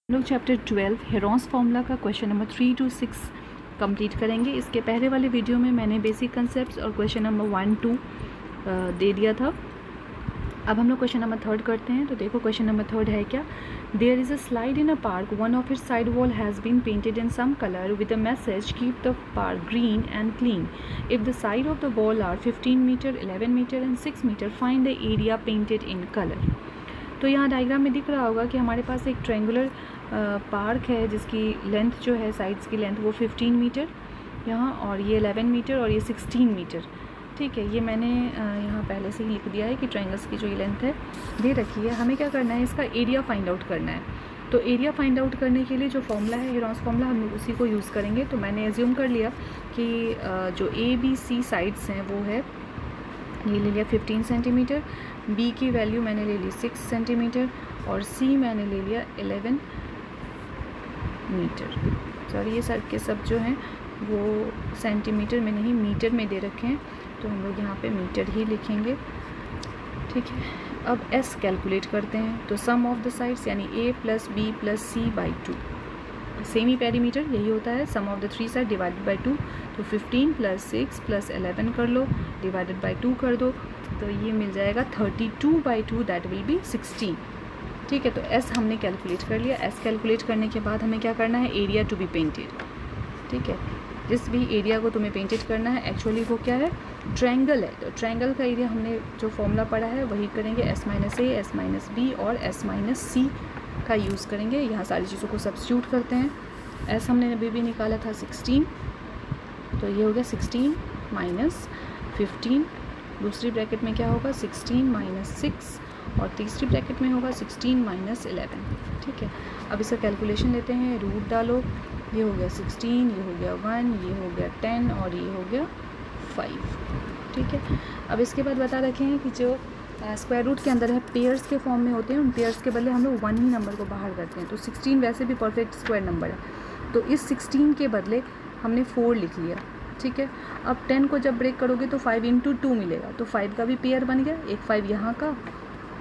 हम लोग chapter 12 Herons formula का क्वेश्चन नंबर 3 to 6 कंप्लीट करेंगे। इसके पहले वाले वीडियो में मैंने बेसिक कंसेप्ट्स और क्वेश्चन नंबर 1 2 दे दिया था। अब हम लोग क्वेश्चन नंबर 3 करते हैं। तो देखो क्वेश्चन नंबर 3 है क्या, there is a slide in a park, one of its side wall has been painted in some colour with a message keep the park green and clean. If the side of the wall are 15 metre 11 metre and 6 metre find the area painted in colour. तो यहाँ diagram में दिख रहा होगा कि हमारे पास एक triangular park है जिसकी लेंथ जो है साइड्स की लेंथ वो 15 मीटर यहाँ, और ये 11 मीटर और ये 16 मीटर। ठीक है, ये मैंने यहाँ पहले से ही लिख दिया है कि ट्रायंगल्स की जो ये लेंथ है दे रखी है। हमें क्या करना है, इसका एरिया फाइंड आउट करना है। तो एरिया फाइंड आउट करने के लिए जो फॉर्मूला है हेरोंस फार्मूला, हम उसी को यूज़ करेंगे। तो मैंने एज्यूम कर लिया कि जो ABC साइड्स हैं वो है, ये ले लिया 15 सेंटीमीटर, B की वैल्यू मैंने ले ली 6 सेंटीमीटर और C मैंने ले लिया 11 मीटर। सॉरी, ये सब के सब जो हैं वो सेंटीमीटर में नहीं मीटर में दे रखे हैं, तो हम लोग यहाँ पे मीटर ही लिखेंगे। ठीक है, अब S कैलकुलेट करते हैं। तो सम ऑफ द साइड्स यानी A + B + C / 2, semi perimeter यही होता है, sum of the 3 side divided by 2। तो 15 + 6 + 11 कर लो, डिवाइडेड बाई 2 कर दो, तो ये मिल जाएगा 32/2, दैट विल बी 16। ठीक है, तो S हमने कैलकुलेट कर लिया। S कैलकुलेट करने के बाद हमें क्या करना है, एरिया टू बी पेंटेड। ठीक है, जिस भी एरिया को तुम्हें पेंटेड करना है एक्चुअली वो क्या है, ट्रायंगल है। तो ट्रायंगल का एरिया हमने जो फॉर्मूला पढ़ा है वही करेंगे, S - A, S - B और S - C का यूज़ करेंगे। यहाँ सारी चीज़ों को सब्स्टिट्यूट करते हैं। S हमने अभी भी निकाला था 16, तो ये हो गया 16 - 15, दूसरी ब्रैकेट में क्या होगा 16 - 6 और तीसरी ब्रैकेट में होगा 16 - 11। ठीक है, अब इसका कैलकुलेशन लेते हैं, रूट डालो, ये हो गया 16, ये हो गया 1, ये हो गया 10 और ये हो गया 5। ठीक है, अब इसके बाद बता रखे हैं कि जो स्क्वायर रूट के अंदर है पेयर्स के फॉर्म में होते हैं, उन पेयर्स के बदले हम लोग 1 ही नंबर को बाहर करते हैं। तो 16 वैसे भी परफेक्ट स्क्वायर नंबर है, तो इस 16 के बदले हमने 4 लिख लिया। ठीक है, अब 10 को जब ब्रेक करोगे तो 5 × 2 मिलेगा, तो 5 का भी पेयर बन गया, एक 5 यहाँ का,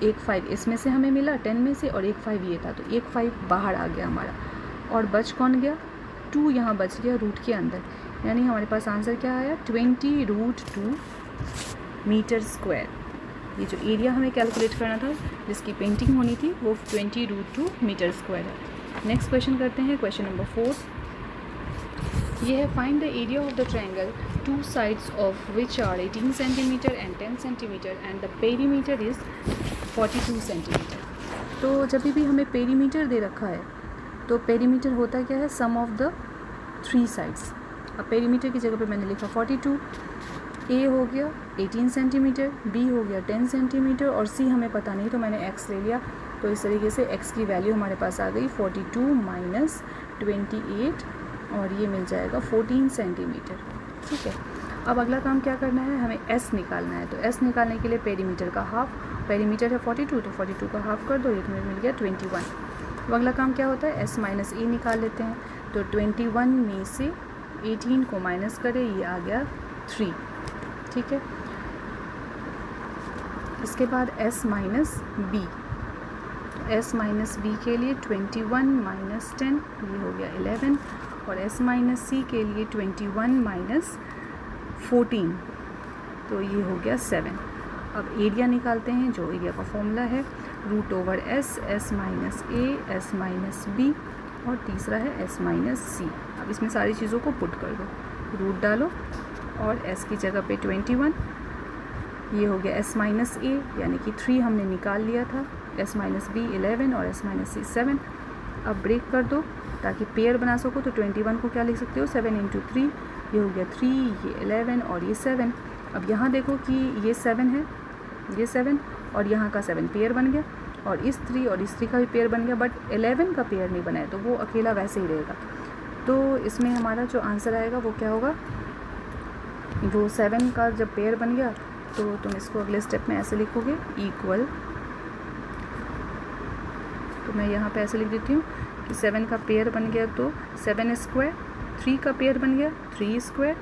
एक 5 इसमें से हमें मिला 10 में से, और एक 5 ये था, तो एक 5 बाहर आ गया हमारा, और बच कौन गया, 2 यहाँ बच गया रूट के अंदर। यानी हमारे पास आंसर क्या आया, 20√2 मीटर स्क्वायर। ये जो एरिया हमें कैलकुलेट करना था जिसकी पेंटिंग होनी थी वो 20√2 मीटर स्क्वायर है। नेक्स्ट क्वेश्चन करते हैं, क्वेश्चन नंबर 4। ये है, find the area of the triangle, two sides of which are 18 centimetre and 10 centimetre and the perimeter is 42 centimetre. तो जब भी हमें पेरीमीटर दे रखा है तो पेरीमीटर होता क्या है, सम ऑफ द 3 साइड्स। अब पेरीमीटर की जगह पे मैंने लिखा 42, A हो गया 18 सेंटीमीटर, B हो गया 10 सेंटीमीटर और C हमें पता नहीं तो मैंने X ले लिया। तो इस तरीके से X की वैल्यू हमारे पास आ गई 42 - 28 और ये मिल जाएगा 14 सेंटीमीटर। ठीक है, अब अगला काम क्या करना है, हमें S निकालना है। तो S निकालने के लिए पेरीमीटर का हाफ, पेरीमीटर है 42, तो 42 का हाफ कर दो, ये तुम्हें मिल गया 21। अब अगला काम क्या होता है, S - A निकाल लेते हैं। तो 21 में से 18 को माइनस करें, ये आ गया 3। ठीक है, इसके बाद S - B, S - B के लिए 21 - 10 ये हो गया 11 और S - C के लिए 21 - 14 तो ये हो गया 7। अब एरिया निकालते हैं, जो एरिया का फॉर्मूला है √S, S - A, S - B और तीसरा है S - C। अब इसमें सारी चीज़ों को पुट कर दो, रूट डालो और S की जगह पे 21, ये हो गया S - A यानी कि 3 हमने निकाल लिया था, S - B 11 और S - C 7। अब ब्रेक कर दो ताकि पेयर बना सको। तो 21 को क्या लिख सकते हो, 7 × 3, ये हो गया 3, ये 11 और ये 7। अब यहाँ देखो कि ये 7 है, ये 7 और यहाँ का 7 पेयर बन गया, और इस 3 और इस 3 का भी पेयर बन गया, बट 11 का पेयर नहीं बना है तो वो अकेला वैसे ही रहेगा। तो इसमें हमारा जो आंसर आएगा वो क्या होगा, वो 7 का जब पेयर बन गया तो तुम इसको अगले स्टेप में ऐसे लिखोगे, इक्वल, तो मैं यहाँ पे ऐसे लिख देती हूँ कि 7 का पेयर बन गया तो 7 स्क्वायर, 3 का पेयर बन गया 3 स्क्वायर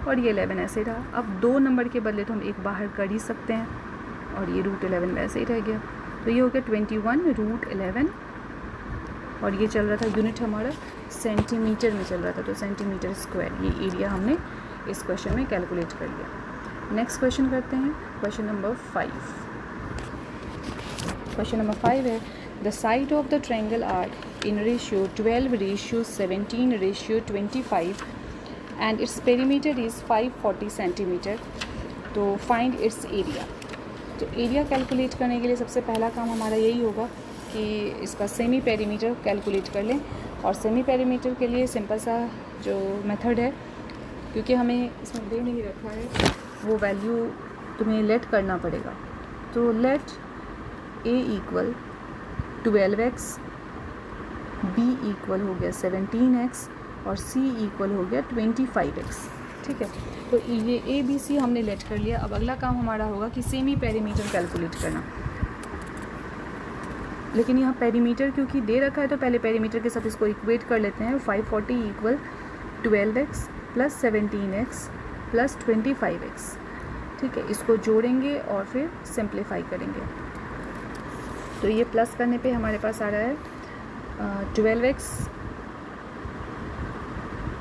और ये 11 ऐसे रहा। अब 2 नंबर के बदले तो हम एक बाहर कर ही सकते हैं और ये √11 वैसे ही रह गया। तो ये हो गया 21 √11 और ये चल रहा था यूनिट हमारा सेंटीमीटर में चल रहा था, तो सेंटीमीटर स्क्वायर ये एरिया हमने इस क्वेश्चन में कैलकुलेट कर लिया। नेक्स्ट क्वेश्चन करते हैं, क्वेश्चन नंबर 5। क्वेश्चन नंबर 5 है the side of the triangle are in ratio 12:17:25 and its perimeter is 540 centimetre, तो फाइंड इट्स एरिया। तो एरिया कैलकुलेट करने के लिए सबसे पहला काम हमारा यही होगा कि इसका सेमी पेरीमीटर कैलकुलेट कर लें। और सेमी पेरीमीटर के लिए सिंपल सा जो मेथड है, क्योंकि हमें इसमें दे नहीं रखा है, वो वैल्यू तुम्हें लेट करना पड़ेगा। तो let a equal 12x, b equal हो गया 17x और c इक्वल हो गया 25x। ठीक है, तो ये a b c हमने लेट कर लिया। अब अगला काम हमारा होगा कि सेमी पेरीमीटर कैलकुलेट करना। लेकिन यहाँ पेरीमीटर क्योंकि दे रखा है तो पहले पेरीमीटर के साथ इसको इक्वेट कर लेते हैं। 540 equal 12x plus 17x plus 25x। ठीक है, इसको जोड़ेंगे और फिर सिंप्लीफाई करेंगे। तो ये प्लस करने पे हमारे पास आ रहा है 12x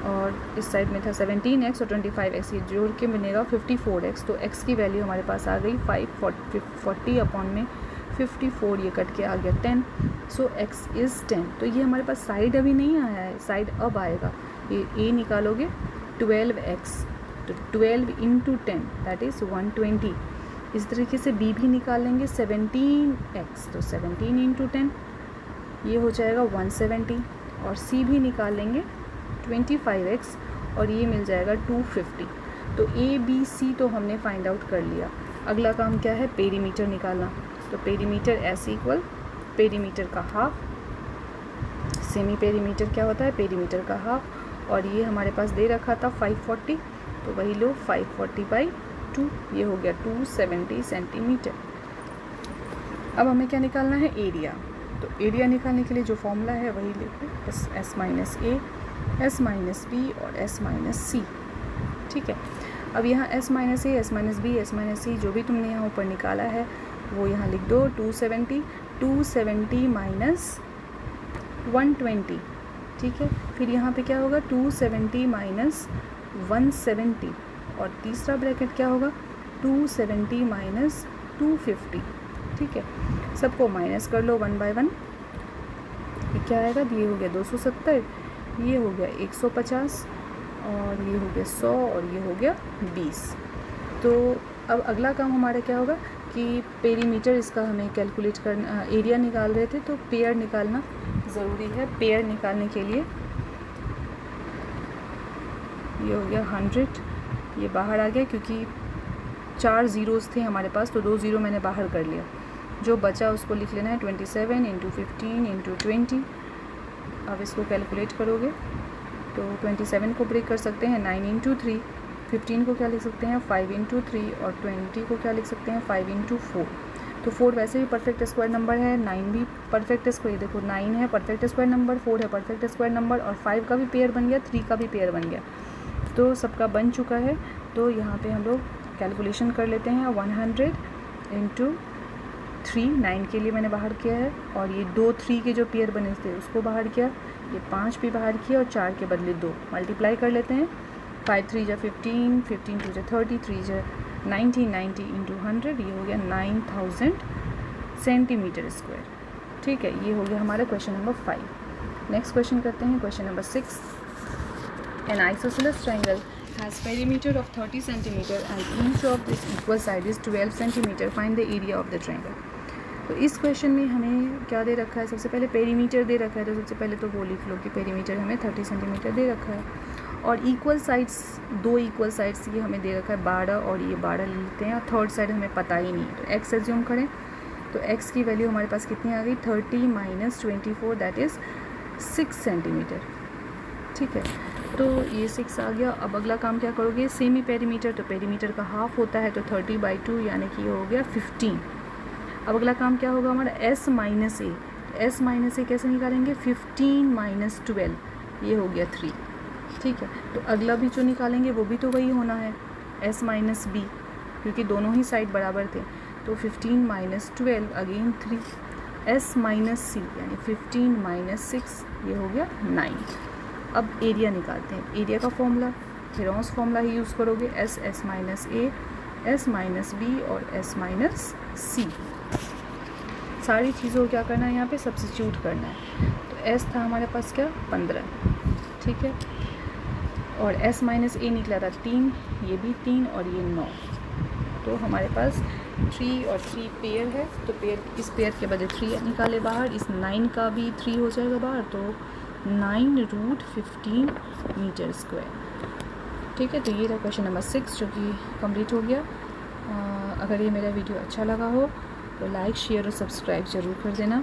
और इस साइड में था 17x और 25x, ये जोड़ के बनेगा 54x। तो x की वैल्यू हमारे पास आ गई 540 अपॉन में 54, ये कट के आ गया 10। सो x इज़ 10। तो ये हमारे पास साइड अभी नहीं आया है, साइड अब आएगा। ये a निकालोगे 12x, तो 12 इंटू 10 दैट इज़ 120। इस तरीके से b भी निकालेंगे 17x, तो 17 इंटू 10 ये हो जाएगा 170। और c भी निकालेंगे 25x और ये मिल जाएगा 250। तो a b c तो हमने फाइंड आउट कर लिया। अगला काम क्या है, पेरीमीटर निकालना। तो पेरीमीटर s इक्वल पेरीमीटर का हाफ, सेमी पेरीमीटर क्या होता है, पेरीमीटर का हाफ। और ये हमारे पास दे रखा था 540, तो वही लो 540/2, ये हो गया 270 सेंटीमीटर। अब हमें क्या निकालना है, एरिया। तो एरिया निकालने के लिए जो फॉर्मूला है वही लिखो, s minus a, s minus b और s माइनस c। ठीक है, अब यहाँ s minus a, s minus b, s minus c जो भी तुमने यहाँ ऊपर निकाला है वो यहाँ लिख दो। 270 माइनस 120। ठीक है, फिर यहाँ पे क्या होगा 270 माइनस 170 और तीसरा ब्रैकेट क्या होगा 270 माइनस 250। ठीक है, सबको माइनस कर लो 1 बाय 1। ये क्या आएगा, ये हो गया 270, ये हो गया 150 और ये हो गया 100 और ये हो गया 20। तो अब अगला काम हमारा क्या होगा कि पेरीमीटर इसका हमें कैलकुलेट करना, एरिया निकाल रहे थे तो पेयर निकालना ज़रूरी है। पेयर निकालने के लिए ये हो गया 100, ये बाहर आ गया क्योंकि 4 ज़ीरोज़ थे हमारे पास, तो 2 ज़ीरो मैंने बाहर कर लिया। जो बचा उसको लिख लेना है 27 इंटू 15 इंटू 20। अब इसको कैलकुलेट करोगे तो 27 को ब्रेक कर सकते हैं 9 इंटू 3, 15 को क्या लिख सकते हैं 5 इंटू 3 और 20 को क्या लिख सकते हैं 5 इंटू 4। तो 4 वैसे भी परफेक्ट स्क्वायर नंबर है, 9 भी परफेक्ट स्क्वायर, देखो 9 है परफेक्ट स्क्वायर नंबर, 4 है परफेक्ट स्क्वायर नंबर और 5 का भी पेयर बन गया, 3 का भी पेयर बन गया। तो सबका बन चुका है। तो यहाँ पे हम लोग कैलकुलेशन कर लेते हैं 100 इंटू 3, 9 के लिए मैंने बाहर किया है और ये 2 3 के जो पेयर बने थे उसको बाहर किया, ये 5 भी बाहर किया और 4 के बदले 2 मल्टीप्लाई कर लेते हैं। 5 3 जा 15, 15 2 जा 30, 3 जा 90, 90 इंटू 100, ये हो गया 9000 सेंटीमीटर स्क्वायर। ठीक है, ये हो गया हमारा क्वेश्चन नंबर 5। नेक्स्ट क्वेश्चन करते हैं, question number 6। N isosceles triangle has perimeter of 30 cm and each of this equal side is 12 cm. Find the area of the triangle. तो इस क्वेश्चन में हमें क्या दे रखा है, सबसे पहले पेरीमीटर दे रखा है, तो सबसे पहले तो वो लिख लो कि पेरीमीटर हमें 30 सेंटीमीटर दे रखा है और इक्वल साइड्स, 2 इक्वल साइड्स ये हमें दे रखा है 12 और ये 12 लेते हैं और थर्ड साइड हमें पता ही नहीं, तो x एज्यूम करें। तो x की वैल्यू हमारे पास कितनी आ गई 30 माइनस 24 दैट इज़ 6 सेंटीमीटर। ठीक है, तो ये 6 आ गया। अब अगला काम क्या करोगे, सेमी पेरीमीटर, तो पेरीमीटर का हाफ होता है तो 30/2 यानी कि ये हो गया 15। अब अगला काम क्या होगा हमारा s माइनस ए, s माइनस ए कैसे निकालेंगे 15 माइनस 12, ये हो गया 3। ठीक है, तो अगला भी जो निकालेंगे वो भी तो वही होना है s माइनस बी, क्योंकि दोनों ही साइड बराबर थे। तो 15 माइनस 12 अगेन 3। एस माइनस सी यानी 15 माइनस 6 ये हो गया 9। अब एरिया निकालते हैं। एरिया का फॉर्मूला हेरोंस फॉर्मूला ही यूज़ करोगे, एस माइनस ए, एस माइनस बी और एस माइनस सी। सारी चीज़ों को क्या करना है यहाँ पे सब्स्टिट्यूट करना है। तो एस था हमारे पास क्या 15, ठीक है, और एस माइनस ए निकला था 3, ये भी 3 और ये 9। तो हमारे पास 3 और 3 पेयर है, तो पेयर इस पेयर के बजाय 3 निकाले बाहर, इस 9 का भी 3 हो जाएगा बाहर, तो 9√15 मीटर स्क्वायर। ठीक है, तो ये था क्वेश्चन नंबर 6 जो कि कंप्लीट हो गया। अगर ये मेरा वीडियो अच्छा लगा हो तो लाइक शेयर और सब्सक्राइब ज़रूर कर देना।